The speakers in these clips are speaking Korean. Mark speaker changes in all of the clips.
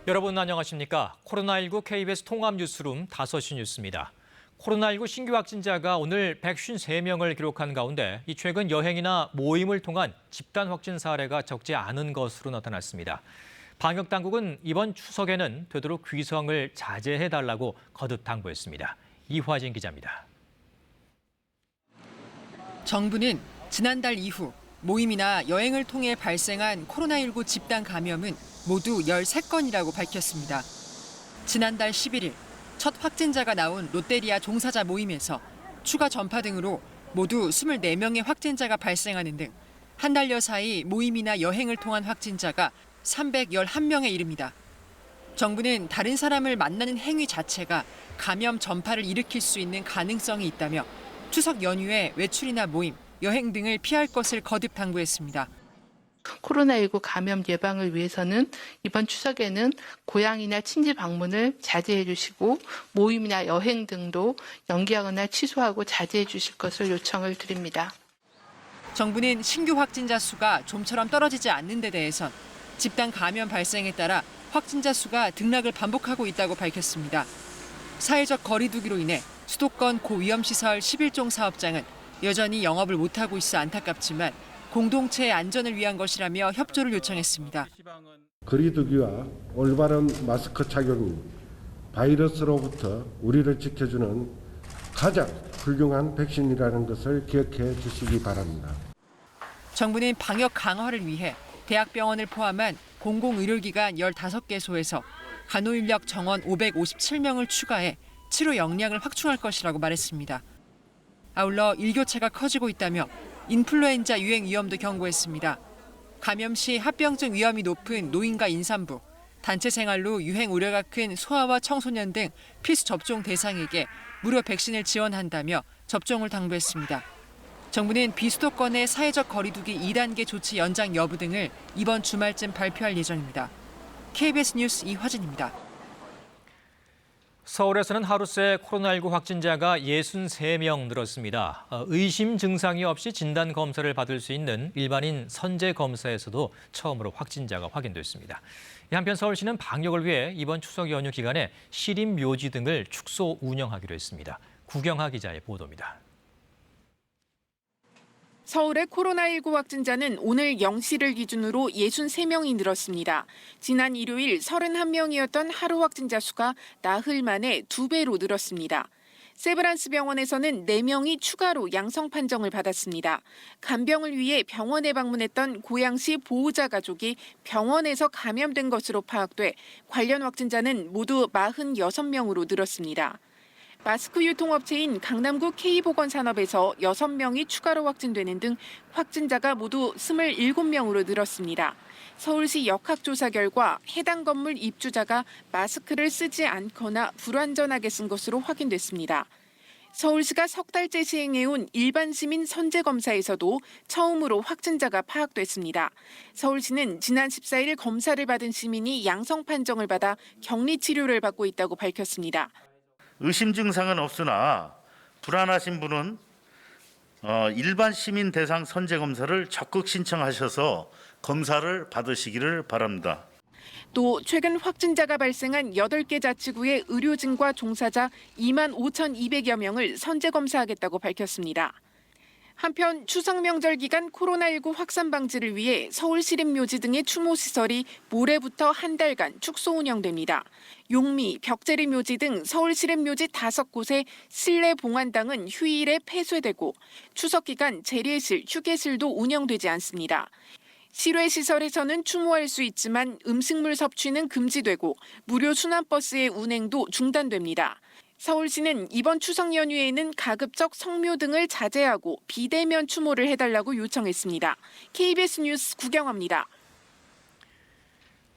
Speaker 1: 여러분 안녕하십니까? 코로나19 KBS 통합뉴스룸 5시 뉴스입니다. 코로나19 신규 확진자가 오늘 153명을 기록한 가운데 최근 여행이나 모임을 통한 집단 확진 사례가 적지 않은 것으로 나타났습니다. 방역당국은 이번 추석에는 되도록 귀성을 자제해달라고 거듭 당부했습니다. 이화진 기자입니다.
Speaker 2: 정부는 지난달 이후 모임이나 여행을 통해 발생한 코로나19 집단 감염은 모두 13건이라고 밝혔습니다. 지난달 11일 첫 확진자가 나온 롯데리아 종사자 모임에서 추가 전파 등으로 모두 24명의 확진자가 발생하는 등 한 달여 사이 모임이나 여행을 통한 확진자가 311명에 이릅니다. 정부는 다른 사람을 만나는 행위 자체가 감염 전파를 일으킬 수 있는 가능성이 있다며 추석 연휴에 외출이나 모임, 여행 등을 피할 것을 거듭 당부했습니다.
Speaker 3: 코로나19 감염 예방을 위해서는 이번 추석에는 고향이나 친지 방문을 자제해 주시고 모임이나 여행 등도 연기하거나 취소하고 자제해 주실 것을 요청을 드립니다.
Speaker 2: 정부는 신규 확진자 수가 좀처럼 떨어지지 않는 데 대해선 집단 감염 발생에 따라 확진자 수가 등락을 반복하고 있다고 밝혔습니다. 사회적 거리 두기로 인해 수도권 고위험시설 11종 사업장은 여전히 영업을 못하고 있어 안타깝지만 공동체의 안전을 위한 것이라며 협조를 요청했습니다.
Speaker 4: 거리 두기와 올바른 마스크 착용이 바이러스로부터 우리를 지켜주는 가장 훌륭한 백신이라는 것을 기억해 주시기 바랍니다.
Speaker 2: 정부는 방역 강화를 위해 대학병원을 포함한 공공의료기관 15개소에서 간호인력 정원 557명을 추가해 치료 역량을 확충할 것이라고 말했습니다. 아울러 일교차가 커지고 있다며 인플루엔자 유행 위험도 경고했습니다. 감염 시 합병증 위험이 높은 노인과 임산부, 단체 생활로 유행 우려가 큰 소아와 청소년 등 필수 접종 대상에게 무료 백신을 지원한다며 접종을 당부했습니다. 정부는 비수도권의 사회적 거리 두기 2단계 조치 연장 여부 등을 이번 주말쯤 발표할 예정입니다. KBS 뉴스 이화진입니다.
Speaker 1: 서울에서는 하루 새 코로나19 확진자가 63명 늘었습니다. 의심 증상이 없이 진단 검사를 받을 수 있는 일반인 선제 검사에서도 처음으로 확진자가 확인됐습니다. 한편 서울시는 방역을 위해 이번 추석 연휴 기간에 시립 묘지 등을 축소 운영하기로 했습니다. 구경하 기자의 보도입니다.
Speaker 5: 서울의 코로나19 확진자는 오늘 0시를 기준으로 63명이 늘었습니다. 지난 일요일 31명이었던 하루 확진자 수가 나흘 만에 2배로 늘었습니다. 세브란스 병원에서는 4명이 추가로 양성 판정을 받았습니다. 간병을 위해 병원에 방문했던 고양시 보호자 가족이 병원에서 감염된 것으로 파악돼 관련 확진자는 모두 46명으로 늘었습니다. 마스크 유통업체인 강남구 K보건산업에서 6명이 추가로 확진되는 등 확진자가 모두 27명으로 늘었습니다. 서울시 역학조사 결과 해당 건물 입주자가 마스크를 쓰지 않거나 불완전하게 쓴 것으로 확인됐습니다. 서울시가 석 달째 시행해온 일반 시민 선제 검사에서도 처음으로 확진자가 파악됐습니다. 서울시는 지난 14일 검사를 받은 시민이 양성 판정을 받아 격리 치료를 받고 있다고 밝혔습니다.
Speaker 6: 의심 증상은 없으나 불안하신 분은 일반 시민 대상 선제 검사를 적극 신청하셔서 검사를 받으시기를 바랍니다.
Speaker 5: 또 최근 확진자가 발생한 8개 자치구의 의료진과 종사자 25,200여 명을 선제 검사하겠다고 밝혔습니다. 한편 추석 명절 기간 코로나19 확산 방지를 위해 서울 시립묘지 등의 추모시설이 모레부터 한 달간 축소 운영됩니다. 용미, 벽재리 묘지 등 서울 시립묘지 5곳의 실내 봉안당은 휴일에 폐쇄되고 추석 기간 재래실, 휴게실도 운영되지 않습니다. 실외시설에서는 추모할 수 있지만 음식물 섭취는 금지되고 무료 순환버스의 운행도 중단됩니다. 서울시는 이번 추석 연휴에는 가급적 성묘 등을 자제하고 비대면 추모를 해달라고 요청했습니다. KBS 뉴스 구경합니다.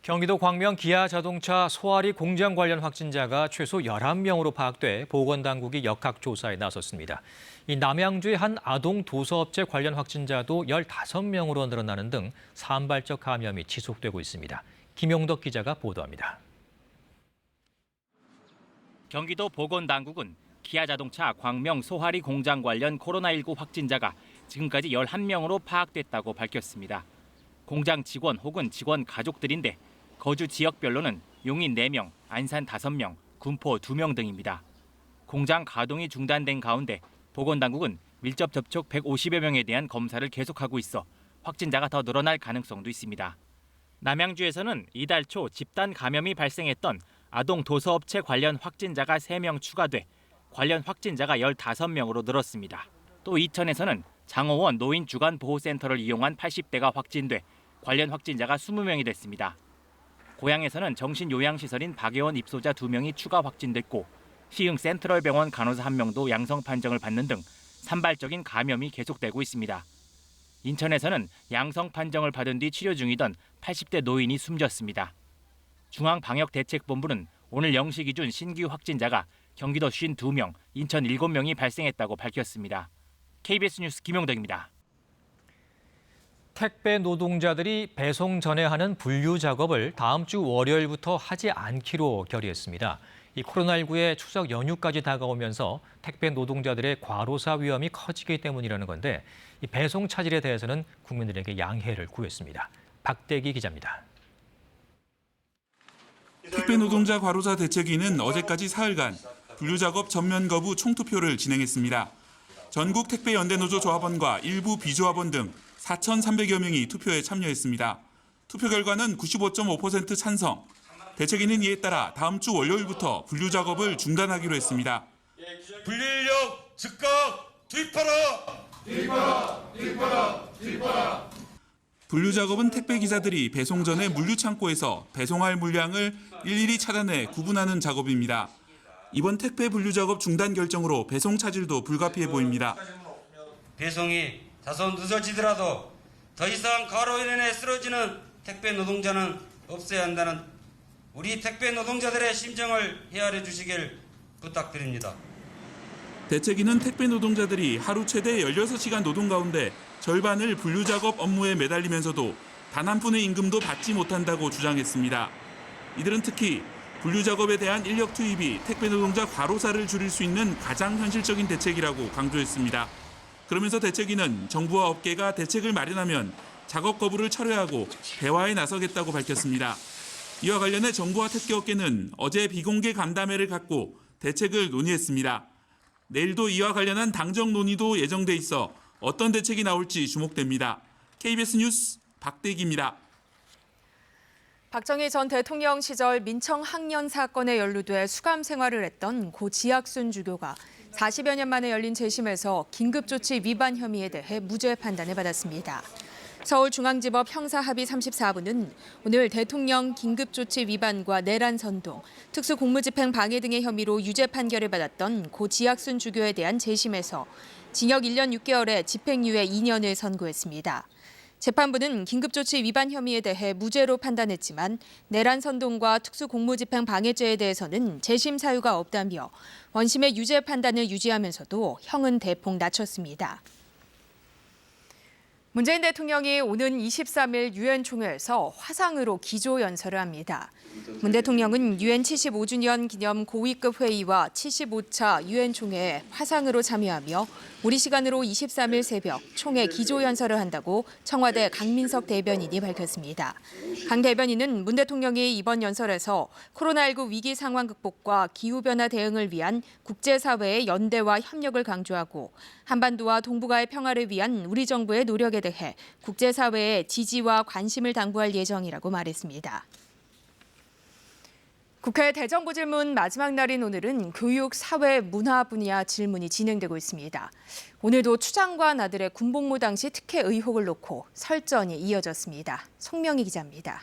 Speaker 1: 경기도 광명 기아자동차 소아리 공장 관련 확진자가 최소 11명으로 파악돼 보건당국이 역학조사에 나섰습니다. 이 남양주의 한 아동 도서업체 관련 확진자도 15명으로 늘어나는 등 산발적 감염이 지속되고 있습니다. 김용덕 기자가 보도합니다.
Speaker 7: 경기도 보건당국은 기아자동차 광명 소하리 공장 관련 코로나19 확진자가 지금까지 11명으로 파악됐다고 밝혔습니다. 공장 직원 혹은 직원 가족들인데 거주 지역별로는 용인 4명, 안산 5명, 군포 2명 등입니다. 공장 가동이 중단된 가운데 보건당국은 밀접 접촉 150여 명에 대한 검사를 계속하고 있어 확진자가 더 늘어날 가능성도 있습니다. 남양주에서는 이달 초 집단 감염이 발생했던 아동 도서업체 관련 확진자가 3명 추가돼 관련 확진자가 15명으로 늘었습니다. 또 이천에서는 장호원 노인 주간보호센터를 이용한 80대가 확진돼 관련 확진자가 20명이 됐습니다. 고양에서는 정신요양시설인 박예원 입소자 2명이 추가 확진됐고 시흥 센트럴병원 간호사 1명도 양성 판정을 받는 등 산발적인 감염이 계속되고 있습니다. 인천에서는 양성 판정을 받은 뒤 치료 중이던 80대 노인이 숨졌습니다. 중앙방역대책본부는 오늘 0시 기준 신규 확진자가 경기도 52명, 인천 7명이 발생했다고 밝혔습니다. KBS 뉴스 김용덕입니다.
Speaker 1: 택배 노동자들이 배송 전에 하는 분류 작업을 다음 주 월요일부터 하지 않기로 결의했습니다. 이 코로나19의 추석 연휴까지 다가오면서 택배 노동자들의 과로사 위험이 커지기 때문이라는 건데 이 배송 차질에 대해서는 국민들에게 양해를 구했습니다. 박대기 기자입니다.
Speaker 8: 택배 노동자 과로사 대책위는 어제까지 사흘간 분류작업 전면 거부 총투표를 진행했습니다. 전국 택배연대노조 조합원과 일부 비조합원 등 4,300여 명이 투표에 참여했습니다. 투표 결과는 95.5% 찬성. 대책위는 이에 따라 다음 주 월요일부터 분류작업을 중단하기로 했습니다.
Speaker 9: 분류인력 즉각 투입하라! 투입하라!
Speaker 8: 분류작업은 택배 기사들이 배송 전에 물류창고에서 배송할 물량을 일일이 차단해 구분하는 작업입니다. 이번 택배 분류작업 중단 결정으로 배송 차질도 불가피해 보입니다.
Speaker 10: 배송이 다소 늦어지더라도 더 이상 과로 인해 쓰러지는 택배 노동자는 없어야 한다는 우리 택배 노동자들의 심정을 헤아려 주시길 부탁드립니다.
Speaker 8: 대책위는 택배 노동자들이 하루 최대 16시간 노동 가운데 절반을 분류작업 업무에 매달리면서도 단 한 푼의 임금도 받지 못한다고 주장했습니다. 이들은 특히 분류작업에 대한 인력 투입이 택배 노동자 과로사를 줄일 수 있는 가장 현실적인 대책이라고 강조했습니다. 그러면서 대책위는 정부와 업계가 대책을 마련하면 작업 거부를 철회하고 대화에 나서겠다고 밝혔습니다. 이와 관련해 정부와 택배업계는 어제 비공개 간담회를 갖고 대책을 논의했습니다. 내일도 이와 관련한 당정 논의도 예정돼 있어 어떤 대책이 나올지 주목됩니다. KBS 뉴스 박대기입니다.
Speaker 11: 박정희 전 대통령 시절 민청 학년 사건에 연루돼 수감 생활을 했던 고 지학순 주교가 40여 년 만에 열린 재심에서 긴급조치 위반 혐의에 대해 무죄 판단을 받았습니다. 서울중앙지법 형사합의 34부는 오늘 대통령 긴급조치 위반과 내란 선동, 특수공무집행 방해 등의 혐의로 유죄 판결을 받았던 고 지학순 주교에 대한 재심에서 징역 1년 6개월에 집행유예 2년을 선고했습니다. 재판부는 긴급조치 위반 혐의에 대해 무죄로 판단했지만 내란 선동과 특수공무집행 방해죄에 대해서는 재심 사유가 없다며 원심의 유죄 판단을 유지하면서도 형은 대폭 낮췄습니다. 문재인 대통령이 오는 23일 유엔 총회에서 화상으로 기조연설을 합니다. 문 대통령은 유엔 75주년 기념 고위급 회의와 75차 유엔 총회에 화상으로 참여하며 우리 시간으로 23일 새벽 총회 기조연설을 한다고 청와대 강민석 대변인이 밝혔습니다. 강 대변인은 문 대통령이 이번 연설에서 코로나19 위기 상황 극복과 기후변화 대응을 위한 국제사회의 연대와 협력을 강조하고 한반도와 동북아의 평화를 위한 우리 정부의 노력에 대해 국제사회의 지지와 관심을 당부할 예정이라고 말했습니다. 국회 대정부 질문 마지막 날인 오늘은 교육, 사회, 문화 분야 질문이 진행되고 있습니다. 오늘도 추 장관 아들의 군복무 당시 특혜 의혹을 놓고 설전이 이어졌습니다. 송명희 기자입니다.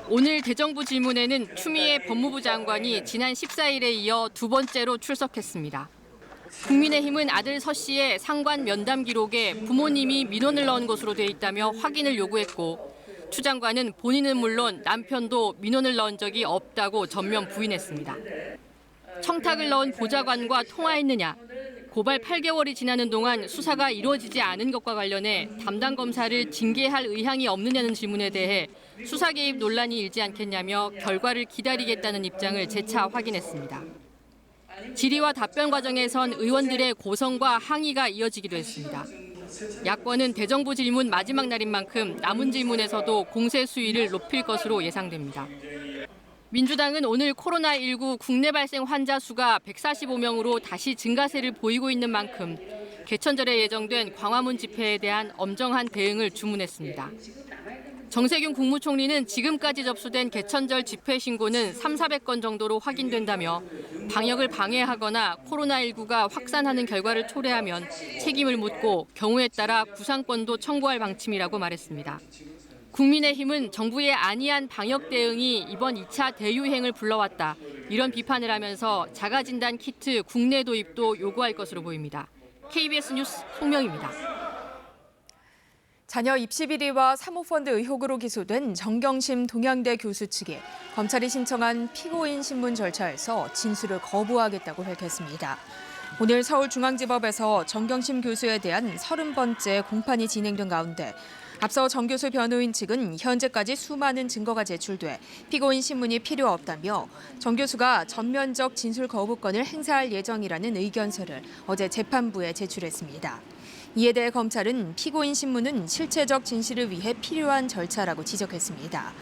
Speaker 12: 오늘 대정부 질문에는 추미애 법무부 장관이 지난 14일에 이어 두 번째로 출석했습니다. 국민의힘은 아들 서 씨의 상관 면담 기록에 부모님이 민원을 넣은 것으로 돼 있다며 확인을 요구했고 추 장관은 본인은 물론 남편도 민원을 넣은 적이 없다고 전면 부인했습니다. 청탁을 넣은 보좌관과 통화했느냐, 고발 8개월이 지나는 동안 수사가 이루어지지 않은 것과 관련해 담당 검사를 징계할 의향이 없느냐는 질문에 대해 수사 개입 논란이 일지 않겠냐며 결과를 기다리겠다는 입장을 재차 확인했습니다. 질의와 답변 과정에선 의원들의 고성과 항의가 이어지기도 했습니다. 야권은 대정부 질문 마지막 날인 만큼 남은 질문에서도 공세 수위를 높일 것으로 예상됩니다. 민주당은 오늘 코로나19 국내 발생 환자 수가 145명으로 다시 증가세를 보이고 있는 만큼 개천절에 예정된 광화문 집회에 대한 엄정한 대응을 주문했습니다. 정세균 국무총리는 지금까지 접수된 개천절 집회 신고는 300~400건 정도로 확인된다며 방역을 방해하거나 코로나19가 확산하는 결과를 초래하면 책임을 묻고 경우에 따라 구상권도 청구할 방침이라고 말했습니다. 국민의힘은 정부의 안이한 방역 대응이 이번 2차 대유행을 불러왔다. 이런 비판을 하면서 자가진단 키트 국내 도입도 요구할 것으로 보입니다. KBS 뉴스 송명입니다.
Speaker 11: 자녀 입시 비리와 사모펀드 의혹으로 기소된 정경심 동양대 교수 측이 검찰이 신청한 피고인 신문 절차에서 진술을 거부하겠다고 밝혔습니다. 오늘 서울중앙지법에서 정경심 교수에 대한 30번째 공판이 진행된 가운데 앞서 정 교수 변호인 측은 현재까지 수많은 증거가 제출돼 피고인 신문이 필요 없다며 정 교수가 전면적 진술 거부권을 행사할 예정이라는 의견서를 어제 재판부에 제출했습니다. 이에 대해 검찰은 피고인 신문은 실체적 진실을 위해 필요한 절차라고 지적했습니다.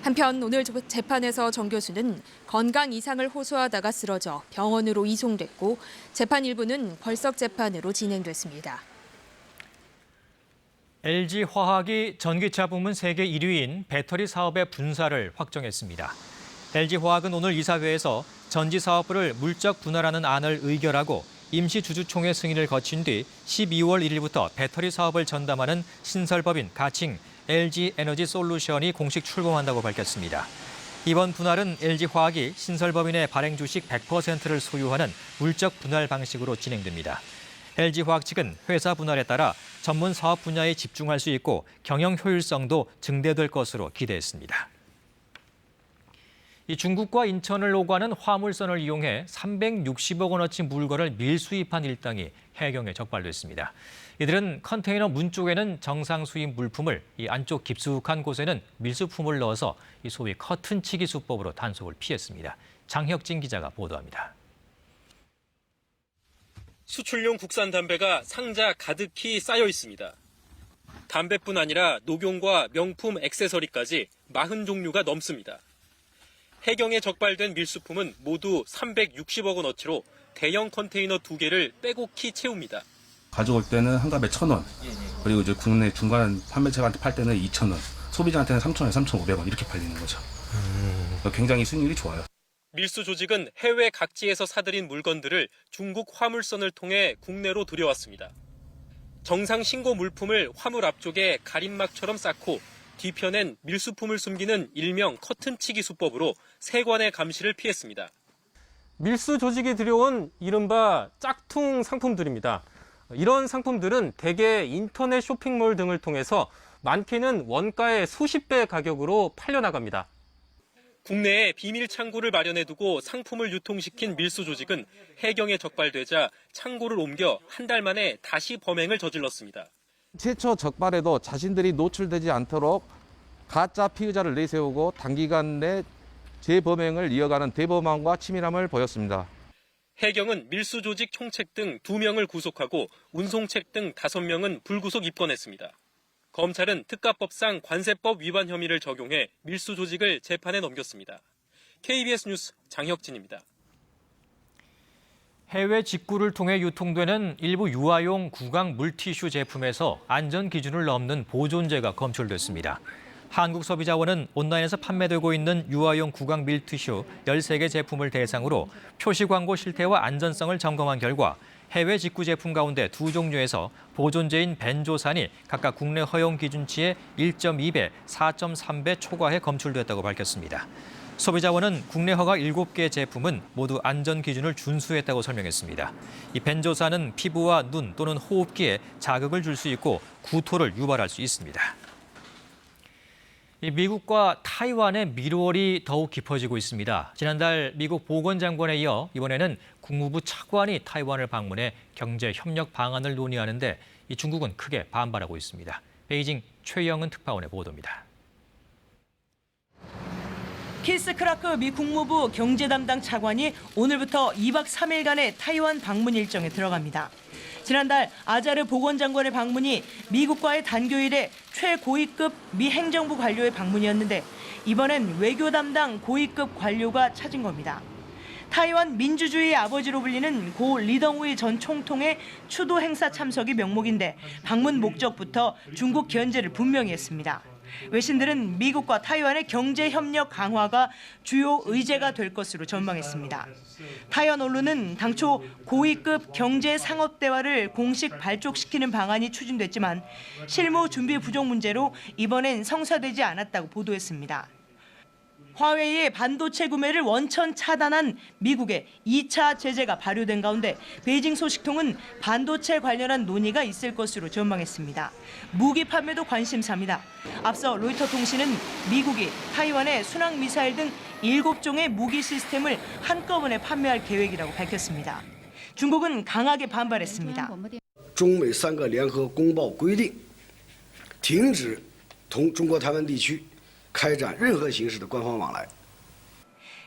Speaker 11: 한편 오늘 재판에서 정 교수는 건강 이상을 호소하다가 쓰러져 병원으로 이송됐고 재판 일부는 벌석 재판으로 진행됐습니다.
Speaker 1: LG화학이 전기차 부문 세계 1위인 배터리 사업의 분사를 확정했습니다. LG화학은 오늘 이사회에서 전지 사업부를 물적 분할하는 안을 의결하고 임시 주주총회 승인을 거친 뒤 12월 1일부터 배터리 사업을 전담하는 신설법인 가칭 LG에너지솔루션이 공식 출범한다고 밝혔습니다. 이번 분할은 LG화학이 신설법인의 발행 주식 100%를 소유하는 물적 분할 방식으로 진행됩니다. LG화학 측은 회사 분할에 따라 전문 사업 분야에 집중할 수 있고 경영 효율성도 증대될 것으로 기대했습니다. 이 중국과 인천을 오가는 화물선을 이용해 360억 원어치 물건을 밀수입한 일당이 해경에 적발됐습니다. 이들은 컨테이너 문 쪽에는 정상 수입 물품을, 이 안쪽 깊숙한 곳에는 밀수품을 넣어서 이 소위 커튼치기 수법으로 단속을 피했습니다. 장혁진 기자가 보도합니다.
Speaker 13: 수출용 국산 담배가 상자 가득히 쌓여 있습니다. 담배뿐 아니라 녹용과 명품 액세서리까지 40종류가 넘습니다. 해경에 적발된 밀수품은 모두 360억 원어치로 대형 컨테이너 2개를 빼곡히 채웁니다.
Speaker 14: 가져올 때는 한 갑에 1,000원, 그리고 이제 국내 중간 판매처한테 팔 때는 2,000원, 소비자한테는 3,000원, 3,500원 이렇게 팔리는 거죠. 굉장히 수익률이 좋아요.
Speaker 13: 밀수 조직은 해외 각지에서 사들인 물건들을 중국 화물선을 통해 국내로 들여왔습니다. 정상 신고 물품을 화물 앞쪽에 가림막처럼 쌓고 뒤편엔 밀수품을 숨기는 일명 커튼치기 수법으로 세관의 감시를 피했습니다.
Speaker 15: 밀수 조직이 들여온 이른바 짝퉁 상품들입니다. 이런 상품들은 대개 인터넷 쇼핑몰 등을 통해서 많게는 원가의 수십 배 가격으로 팔려나갑니다.
Speaker 13: 국내에 비밀 창고를 마련해두고 상품을 유통시킨 밀수 조직은 해경에 적발되자 창고를 옮겨 한 달 만에 다시 범행을 저질렀습니다.
Speaker 16: 최초 적발에도 자신들이 노출되지 않도록 가짜 피의자를 내세우고 단기간 내 재범행을 이어가는 대범함과 치밀함을 보였습니다.
Speaker 13: 해경은 밀수 조직 총책 등 2명을 구속하고 운송책 등 5명은 불구속 입건했습니다. 검찰은 특가법상 관세법 위반 혐의를 적용해 밀수 조직을 재판에 넘겼습니다. KBS 뉴스 장혁진입니다.
Speaker 1: 해외 직구를 통해 유통되는 일부 유아용 구강 물티슈 제품에서 안전 기준을 넘는 보존제가 검출됐습니다. 한국소비자원은 온라인에서 판매되고 있는 유아용 구강 밀티슈 13개 제품을 대상으로 표시 광고 실태와 안전성을 점검한 결과 해외 직구 제품 가운데 2종류에서 보존제인 벤조산이 각각 국내 허용 기준치의 1.2배, 4.3배 초과해 검출됐다고 밝혔습니다. 소비자원은 국내 허가 7개 제품은 모두 안전 기준을 준수했다고 설명했습니다. 이 벤조산은 피부와 눈 또는 호흡기에 자극을 줄 수 있고 구토를 유발할 수 있습니다. 미국과 타이완의 밀월이 더욱 깊어지고 있습니다. 지난달 미국 보건장관에 이어 이번에는 국무부 차관이 타이완을 방문해 경제 협력 방안을 논의하는데 이 중국은 크게 반발하고 있습니다. 베이징 최영은 특파원의 보도입니다.
Speaker 17: 키스 크라크 미 국무부 경제 담당 차관이 오늘부터 2박 3일간의 타이완 방문 일정에 들어갑니다. 지난달 아자르 보건장관의 방문이 미국과의 단교 이래 최고위급 미 행정부 관료의 방문이었는데 이번엔 외교 담당 고위급 관료가 찾은 겁니다. 타이완 민주주의의 아버지로 불리는 고 리덩우이 전 총통의 추도 행사 참석이 명목인데 방문 목적부터 중국 견제를 분명히 했습니다. 외신들은 미국과 타이완의 경제 협력 강화가 주요 의제가 될 것으로 전망했습니다. 타이완 언론은 당초 고위급 경제 상업 대화를 공식 발족시키는 방안이 추진됐지만 실무 준비 부족 문제로 이번엔 성사되지 않았다고 보도했습니다. 화웨이의 반도체 구매를 원천 차단한 미국의 2차 제재가 발효된 가운데 베이징 소식통은 반도체 관련한 논의가 있을 것으로 전망했습니다. 무기 판매도 관심사입니다. 앞서 로이터 통신은 미국이 타이완에 순항미사일 등 7종의 무기 시스템을 한꺼번에 판매할 계획이라고 밝혔습니다. 중국은 강하게 반발했습니다.
Speaker 18: 中美3个联合公报规定，停止同中国台湾地区 开展任何形式的官方往来。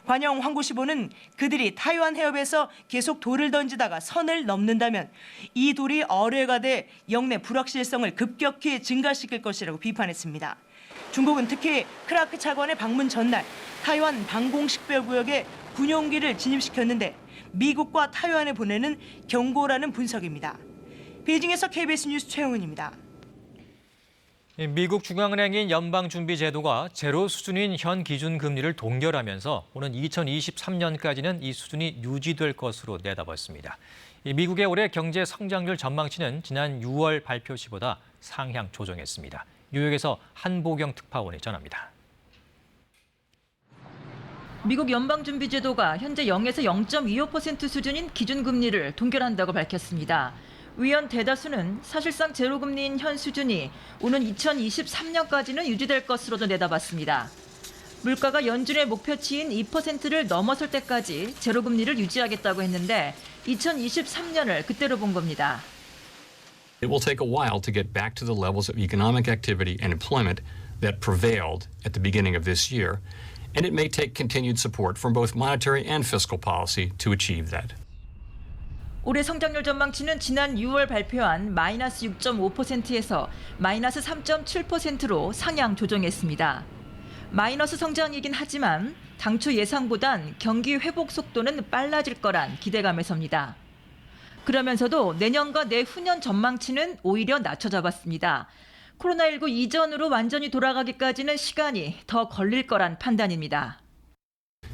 Speaker 17: 관영 황구시보는 그들이 타이완 해협에서 계속 돌을 던지다가 선을 넘는다면 이 돌이 어뢰가 돼 영내 불확실성을 급격히 증가시킬 것이라고 비판했습니다. 중국은 특히 크라크 차관의 방문 전날 타이완 방공식별구역에 군용기를 진입시켰는데 미국과 타이완에 보내는 경고라는 분석입니다. 베이징에서 KBS 뉴스 최영은입니다.
Speaker 1: 미국 중앙은행인 연방준비제도가 제로 수준인 현 기준금리를 동결하면서 오는 2023년까지는 이 수준이 유지될 것으로 내다봤습니다. 미국의 올해 경제 성장률 전망치는 지난 6월 발표시보다 상향 조정했습니다. 뉴욕에서 한보경 특파원이 전합니다.
Speaker 19: 미국 연방준비제도가 현재 0에서 0.25% 수준인 기준금리를 동결한다고 밝혔습니다. 위원 대다수는 사실상 제로금리인 현 수준이 오는 2023년까지는 유지될 것으로도 내다봤습니다. 물가가 연준의 목표치인 2%를 넘어설 때까지 제로금리를 유지하겠다고 했는데 2023년을 그때로 본 겁니다.
Speaker 20: It will take a while to get back to the levels of economic activity and employment that prevailed at the beginning of this year, and it may take continued support from both monetary and fiscal policy to achieve that.
Speaker 19: 올해 성장률 전망치는 지난 6월 발표한 마이너스 6.5%에서 마이너스 3.7%로 상향 조정했습니다. 마이너스 성장이긴 하지만 당초 예상보단 경기 회복 속도는 빨라질 거란 기대감에 섭니다. 그러면서도 내년과 내후년 전망치는 오히려 낮춰 잡았습니다. 코로나19 이전으로 완전히 돌아가기까지는 시간이 더 걸릴 거란 판단입니다.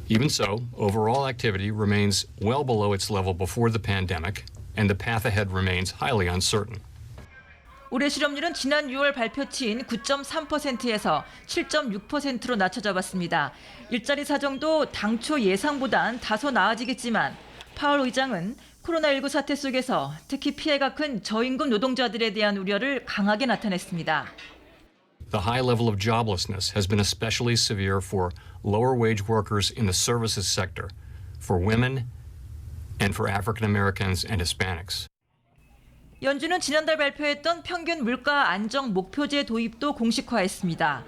Speaker 20: Even so, overall activity remains well below its level before the pandemic, and the path ahead remains highly uncertain.
Speaker 19: 올해 실업률은 지난 6월 발표치인 9.3%에서 7.6%로 낮춰 잡았습니다. 일자리 사정도 당초 예상보단 다소 나아지겠지만 파월 의장은 코로나19 사태 속에서 특히 피해가 큰 저임금 노동자들에 대한 우려를 강하게 나타냈습니다.
Speaker 20: The high level of joblessness has been especially severe for lower-wage workers in the services sector, for women, and for African Americans and Hispanics.
Speaker 19: 연준은 지난달 발표했던 평균 물가 안정 목표제 도입도 공식화했습니다.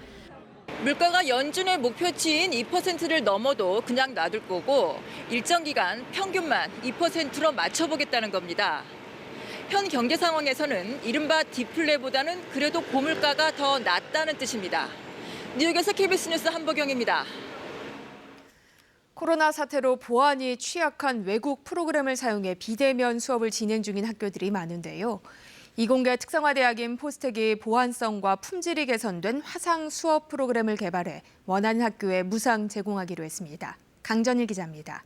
Speaker 19: 물가가 연준의 목표치인 2%를 넘어도 그냥 놔둘 거고 일정 기간 평균만 2%로 맞춰보겠다는 겁니다. 현 경제 상황에서는 이른바 디플레보다는 그래도 고물가가 더 낫다는 뜻입니다. 뉴욕에서 KBS 뉴스 한보경입니다.
Speaker 11: 코로나 사태로 보안이 취약한 외국 프로그램을 사용해 비대면 수업을 진행 중인 학교들이 많은데요. 이공계 특성화대학인 포스텍이 보안성과 품질이 개선된 화상 수업 프로그램을 개발해 원하는 학교에 무상 제공하기로 했습니다. 강전일 기자입니다.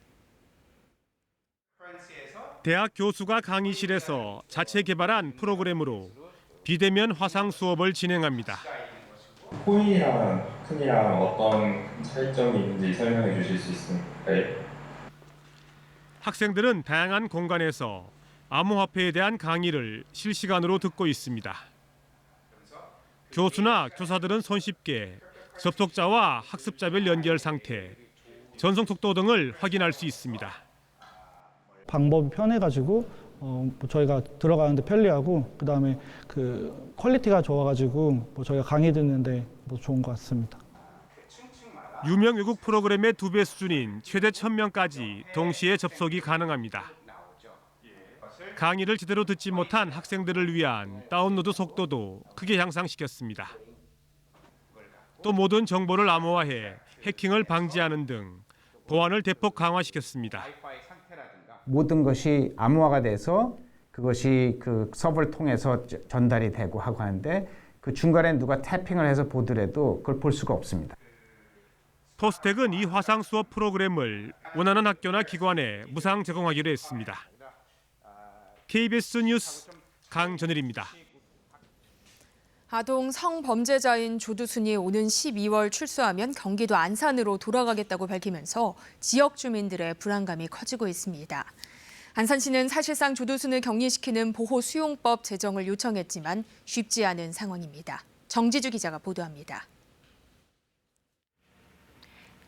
Speaker 21: 대학 교수가 강의실에서 자체 개발한 프로그램으로 비대면 화상 수업을 진행합니다.
Speaker 22: 코인이랑 토큰이랑 어떤 차이점이 있는지 설명해 주실 수 있을까요?
Speaker 21: 학생들은 다양한 공간에서 암호화폐에 대한 강의를 실시간으로 듣고 있습니다. 교수나 교사들은 손쉽게 접속자와 학습자별 연결 상태, 전송 속도 등을 확인할 수 있습니다.
Speaker 23: 방법이 편해가지고 저희가 들어가는데 편리하고 그다음에 그 퀄리티가 좋아가지고 저희가 강의 듣는데 좋은 것 같습니다.
Speaker 21: 유명 외국 프로그램의 2배 수준인 최대 1,000명까지 동시에 접속이 가능합니다. 강의를 제대로 듣지 못한 학생들을 위한 다운로드 속도도 크게 향상시켰습니다. 또 모든 정보를 암호화해 해킹을 방지하는 등 보안을 대폭 강화시켰습니다.
Speaker 2: 모든 것이 암호화가 돼서 그것이 그 서버를 통해서 전달이 되고 하고 하는데 그 중간에 누가 태핑을 해서 보더라도 그걸 볼 수가 없습니다.
Speaker 21: 토스텍은 이 화상 수업 프로그램을 원하는 학교나 기관에 무상 제공하기로 했습니다. KBS 뉴스 강전일입니다.
Speaker 11: 아동 성범죄자인 조두순이 오는 12월 출소하면 경기도 안산으로 돌아가겠다고 밝히면서 지역 주민들의 불안감이 커지고 있습니다. 안산시는 사실상 조두순을 격리시키는 보호수용법 제정을 요청했지만 쉽지 않은 상황입니다. 정지주 기자가 보도합니다.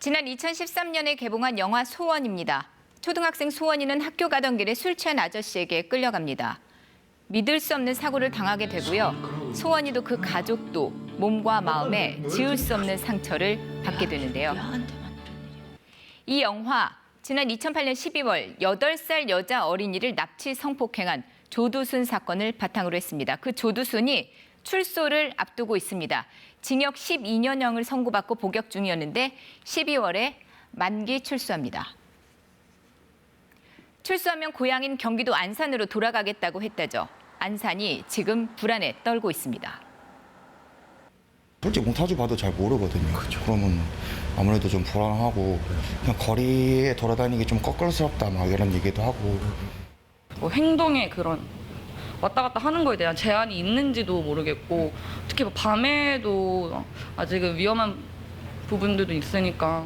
Speaker 3: 지난 2013년에 개봉한 영화 소원입니다. 초등학생 소원이는 학교 가던 길에 술 취한 아저씨에게 끌려갑니다. 믿을 수 없는 사고를 당하게 되고요. 소원이도 그 가족도 몸과 마음에 지울 수 없는 상처를 받게 되는데요. 이 영화, 지난 2008년 12월 8살 여자 어린이를 납치 성폭행한 조두순 사건을 바탕으로 했습니다. 그 조두순이 출소를 앞두고 있습니다. 징역 12년형을 선고받고 복역 중이었는데 12월에 만기 출소합니다. 출소하면 고향인 경기도 안산으로 돌아가겠다고 했다죠. 안산이 지금 불안에 떨고 있습니다.
Speaker 4: 솔직히 몽타주 봐도 잘 모르거든요. 그러면 아무래도 좀 불안하고 그냥 거리에 돌아다니기 좀 꺼끌스럽다 막 이런 얘기도 하고.
Speaker 24: 뭐 행동에 그런 왔다 갔다 하는 거에 대한 제한이 있는지도 모르겠고 특히 뭐 밤에도 아직은 위험한 부분들도 있으니까.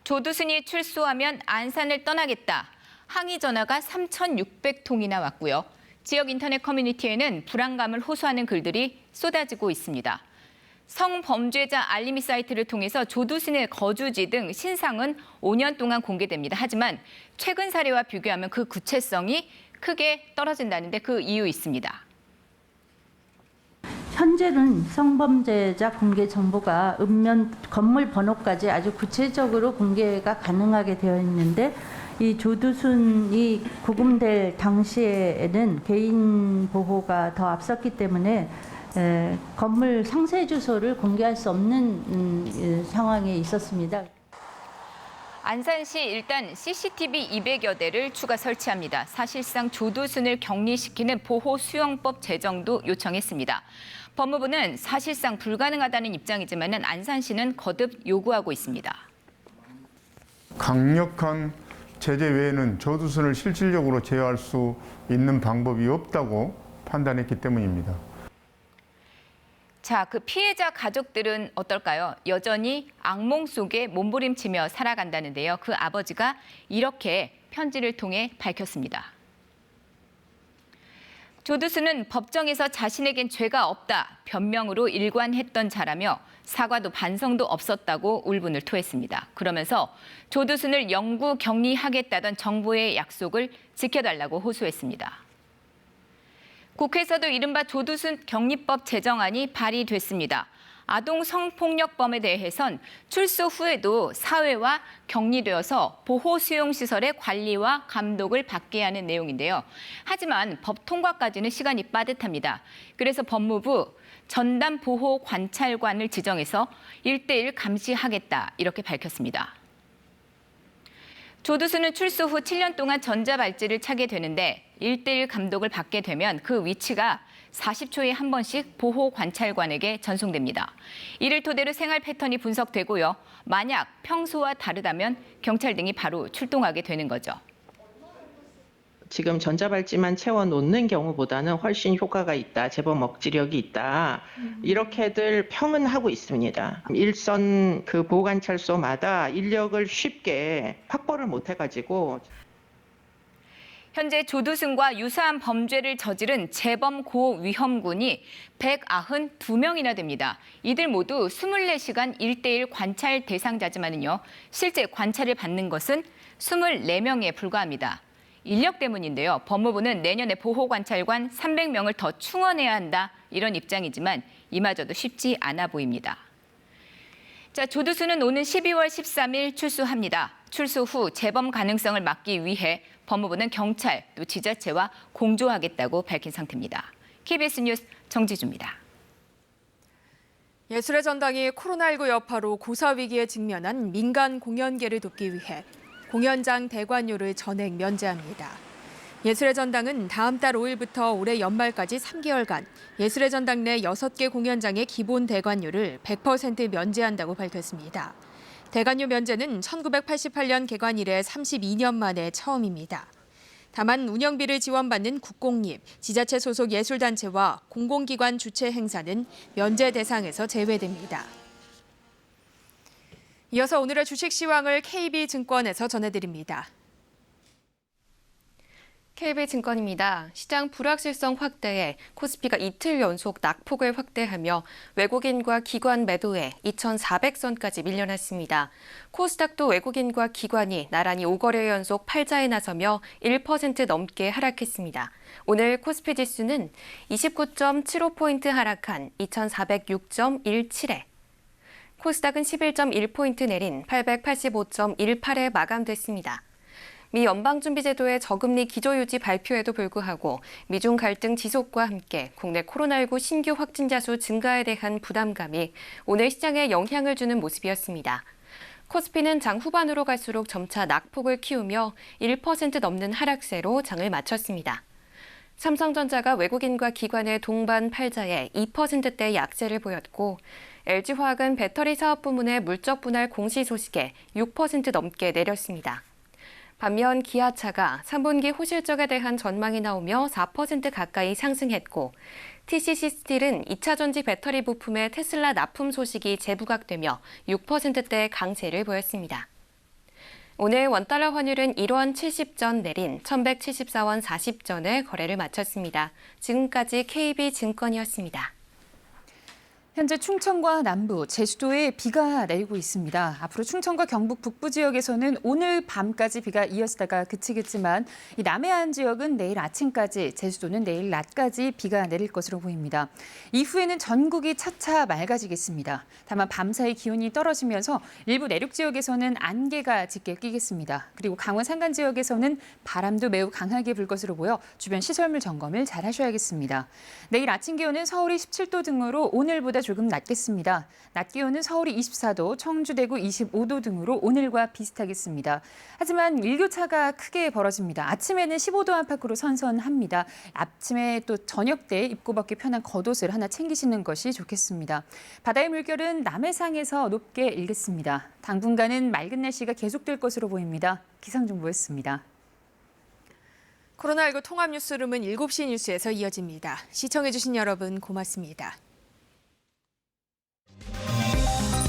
Speaker 3: 조두순이 출소하면 안산을 떠나겠다. 항의 전화가 3,600통이나 왔고요. 지역 인터넷 커뮤니티에는 불안감을 호소하는 글들이 쏟아지고 있습니다. 성범죄자 알림이 사이트를 통해서 조두순의 거주지 등 신상은 5년 동안 공개됩니다. 하지만 최근 사례와 비교하면 그 구체성이 크게 떨어진다는데 그 이유 있습니다.
Speaker 25: 현재는 성범죄자 공개 정보가 읍면 건물 번호까지 아주 구체적으로 공개가 가능하게 되어 있는데 이 조두순이 구금될 당시에는 개인 보호가 더 앞섰기 때문에 건물 상세 주소를 공개할 수 없는 상황에 있었습니다.
Speaker 3: 안산시 일단 CCTV 200여 대를 추가 설치합니다. 사실상 조두순을 격리시키는 보호수용법 제정도 요청했습니다. 법무부는 사실상 불가능하다는 입장이지만 안산시는 거듭 요구하고 있습니다.
Speaker 26: 강력한 제재 외에는 조두순을 실질적으로 제어할 수 있는 방법이 없다고 판단했기 때문입니다.
Speaker 3: 자, 그 피해자 가족들은 어떨까요? 여전히 악몽 속에 몸부림치며 살아간다는데요. 그 아버지가 이렇게 편지를 통해 밝혔습니다. 조두순은 법정에서 자신에겐 죄가 없다 변명으로 일관했던 자라며 사과도 반성도 없었다고 울분을 토했습니다. 그러면서 조두순을 영구 격리하겠다던 정부의 약속을 지켜달라고 호소했습니다. 국회에서도 이른바 조두순 격리법 제정안이 발의됐습니다. 아동 성폭력범에 대해선 출소 후에도 사회와 격리되어서 보호수용시설의 관리와 감독을 받게 하는 내용인데요. 하지만 법 통과까지는 시간이 빠듯합니다. 그래서 법무부 전담보호관찰관을 지정해서 1:1 감시하겠다 이렇게 밝혔습니다. 조두순은 출소 후 7년 동안 전자발찌를 차게 되는데 1:1 감독을 받게 되면 그 위치가 40초에 한 번씩 보호관찰관에게 전송됩니다. 이를 토대로 생활 패턴이 분석되고요. 만약 평소와 다르다면 경찰 등이 바로 출동하게 되는 거죠.
Speaker 27: 지금 전자발찌만 채워놓는 경우보다는 훨씬 효과가 있다, 제법 억지력이 있다, 이렇게들 평은 하고 있습니다. 일선 그 보호관찰소마다 인력을 쉽게 확보를 못 해가지고
Speaker 3: 현재 조두순과 유사한 범죄를 저지른 재범 고위험군이 192명이나 됩니다. 이들 모두 24시간 1:1 관찰 대상자지만은요, 실제 관찰을 받는 것은 24명에 불과합니다. 인력 때문인데요. 법무부는 내년에 보호관찰관 300명을 더 충원해야 한다 이런 입장이지만 이마저도 쉽지 않아 보입니다. 자, 조두순은 오는 12월 13일 출소합니다. 출소 후 재범 가능성을 막기 위해 법무부는 경찰 또 지자체와 공조하겠다고 밝힌 상태입니다. KBS 뉴스 정지주입니다.
Speaker 11: 예술의 전당이 코로나19 여파로 고사 위기에 직면한 민간 공연계를 돕기 위해 공연장 대관료를 전액 면제합니다. 예술의 전당은 다음 달 5일부터 올해 연말까지 3개월간 예술의 전당 내 6개 공연장의 기본 대관료를 100% 면제한다고 밝혔습니다. 대관료 면제는 1988년 개관 이래 32년 만에 처음입니다. 다만 운영비를 지원받는 국공립, 지자체 소속 예술단체와 공공기관 주최 행사는 면제 대상에서 제외됩니다. 이어서 오늘의 주식 시황을 KB증권에서 전해드립니다.
Speaker 5: KB증권입니다. 시장 불확실성 확대에 코스피가 이틀 연속 낙폭을 확대하며 외국인과 기관 매도에 2,400선까지 밀려났습니다. 코스닥도 외국인과 기관이 나란히 5거래 연속 팔자에 나서며 1% 넘게 하락했습니다. 오늘 코스피 지수는 29.75포인트 하락한 2,406.17에 코스닥은 11.1포인트 내린 885.18에 마감됐습니다. 미 연방준비제도의 저금리 기조유지 발표에도 불구하고 미중 갈등 지속과 함께 국내 코로나19 신규 확진자 수 증가에 대한 부담감이 오늘 시장에 영향을 주는 모습이었습니다. 코스피는 장 후반으로 갈수록 점차 낙폭을 키우며 1% 넘는 하락세로 장을 마쳤습니다. 삼성전자가 외국인과 기관의 동반 팔자에 2%대 약세를 보였고 LG화학은 배터리 사업 부문의 물적 분할 공시 소식에 6% 넘게 내렸습니다. 반면 기아차가 3분기 호실적에 대한 전망이 나오며 4% 가까이 상승했고 TCC 스틸은 2차 전지 배터리 부품의 테슬라 납품 소식이 재부각되며 6%대 강세를 보였습니다. 오늘 원달러 환율은 1원 70전 내린 1174원 40전에 거래를 마쳤습니다. 지금까지 KB증권이었습니다.
Speaker 6: 현재 충청과 남부, 제주도에 비가 내리고 있습니다. 앞으로 충청과 경북 북부 지역에서는 오늘 밤까지 비가 이어지다가 그치겠지만 이 남해안 지역은 내일 아침까지, 제주도는 내일 낮까지 비가 내릴 것으로 보입니다. 이후에는 전국이 차차 맑아지겠습니다. 다만 밤사이 기온이 떨어지면서 일부 내륙 지역에서는 안개가 짙게 끼겠습니다. 그리고 강원 산간 지역에서는 바람도 매우 강하게 불 것으로 보여 주변 시설물 점검을 잘 하셔야겠습니다. 내일 아침 기온은 서울이 17도 등으로 오늘보다 조금 낮겠습니다. 낮 기온은 서울이 24도, 청주, 대구 25도 등으로 오늘과 비슷하겠습니다. 하지만 일교차가 크게 벌어집니다. 아침에는 15도 안팎으로 선선합니다. 아침에 또 저녁 때 입고 벗기 편한 겉옷을 하나 챙기시는 것이 좋겠습니다. 바다의 물결은 남해상에서 높게 일겠습니다. 당분간은 맑은 날씨가 계속될 것으로 보입니다. 기상정보였습니다.
Speaker 11: 코로나19 통합 뉴스룸은 7시 뉴스에서 이어집니다. 시청해주신 여러분 고맙습니다.